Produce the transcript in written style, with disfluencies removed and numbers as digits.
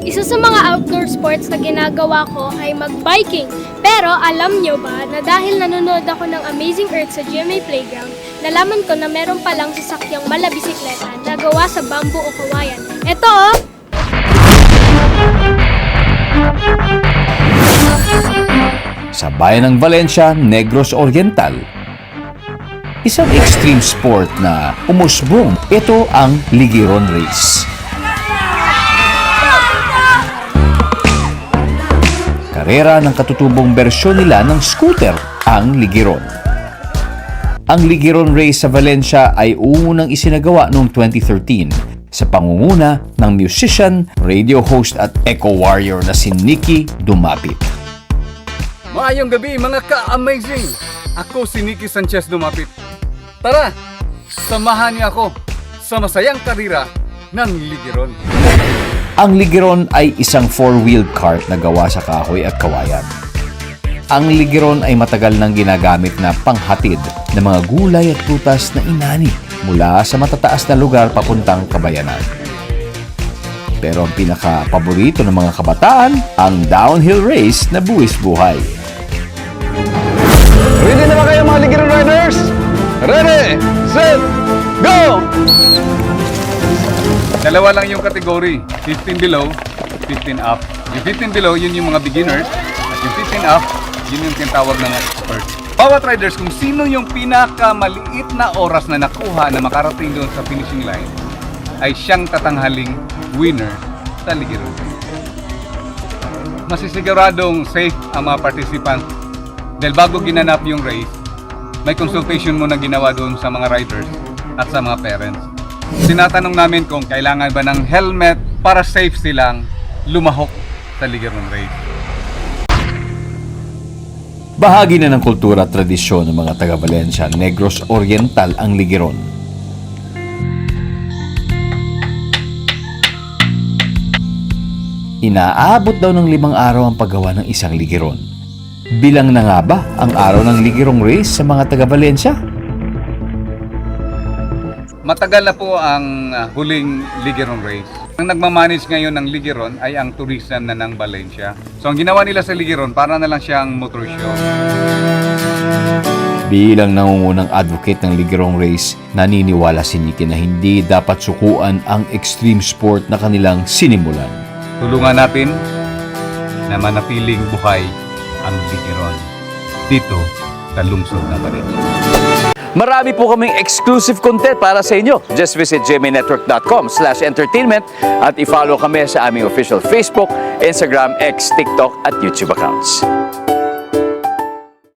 Isa sa mga outdoor sports na ginagawa ko ay mag-biking. Pero alam nyo ba na dahil nanonood ako ng Amazing Earth sa GMA Playground, nalaman ko na meron palang sasakyang malabisikleta na gawa sa bamboo o kawayan. Ito oh! Sa bayan ng Valencia, Negros Oriental, isang extreme sport na umusbong. Ito ang Ligiron Race. Karera ng katutubong bersyon nila ng scooter, ang Ligiron. Ang Ligiron Race sa Valencia ay unang isinagawa noong 2013 sa pangunguna ng musician, radio host at eco-warrior na si Nicky Dumapit. Maayong gabi mga ka-amazing! Ako si Nicky Sanchez Dumapit. Tara, samahan niyo ako sa masayang karera ng Ligiron. Ang Ligiron ay isang four-wheeled cart na gawa sa kahoy at kawayan. Ang Ligiron ay matagal nang ginagamit na panghatid ng mga gulay at prutas na inani mula sa matataas na lugar papuntang kabayanan. Pero ang pinaka-paborito ng mga kabataan, ang downhill race na buwis buhay. Ready na ba kayo mga Ligiron Riders? Ready, set, go! Dalawa lang yung kategory, 15 below, 15 up. Yung 15 below, yun yung mga beginners. At yung 15 up, yun yung tinatawag ng expert. Bawat riders, kung sino yung pinakamaliit na oras na nakuha na makarating doon sa finishing line, ay siyang tatanghaling winner sa Ligiron. Masisiguradong safe ang mga participants dahil bago ginanap yung race, may consultation muna ginawa doon sa mga riders at sa mga parents. Tinatanong namin kung kailangan ba ng helmet para safe silang lumahok sa Ligiron race. Bahagi na ng kultura at tradisyon ng mga taga-Valencia, Negros Oriental ang Ligiron. Inaabot daw ng 5 araw ang paggawa ng isang Ligiron. Bilang na nga ba ang araw ng Ligirong race sa mga taga-Valencia? Matagal na po ang huling Ligiron race. Ang nagmamanage ngayon ng Ligiron ay ang tourism na ng Valencia. So ang ginawa nila sa Ligiron, para na lang siyang motor show. Bilang nangungunang advocate ng Ligirong race, naniniwala si Nicky na hindi dapat sukuan ang extreme sport na kanilang sinimulan. Tulungan natin na manatiling buhay ang Ligiron dito sa lungsod na Valencia. Marami po kaming exclusive content para sa inyo. Just visit gmainetwork.com/entertainment at i-follow kami sa aming official Facebook, Instagram, X, TikTok at YouTube accounts.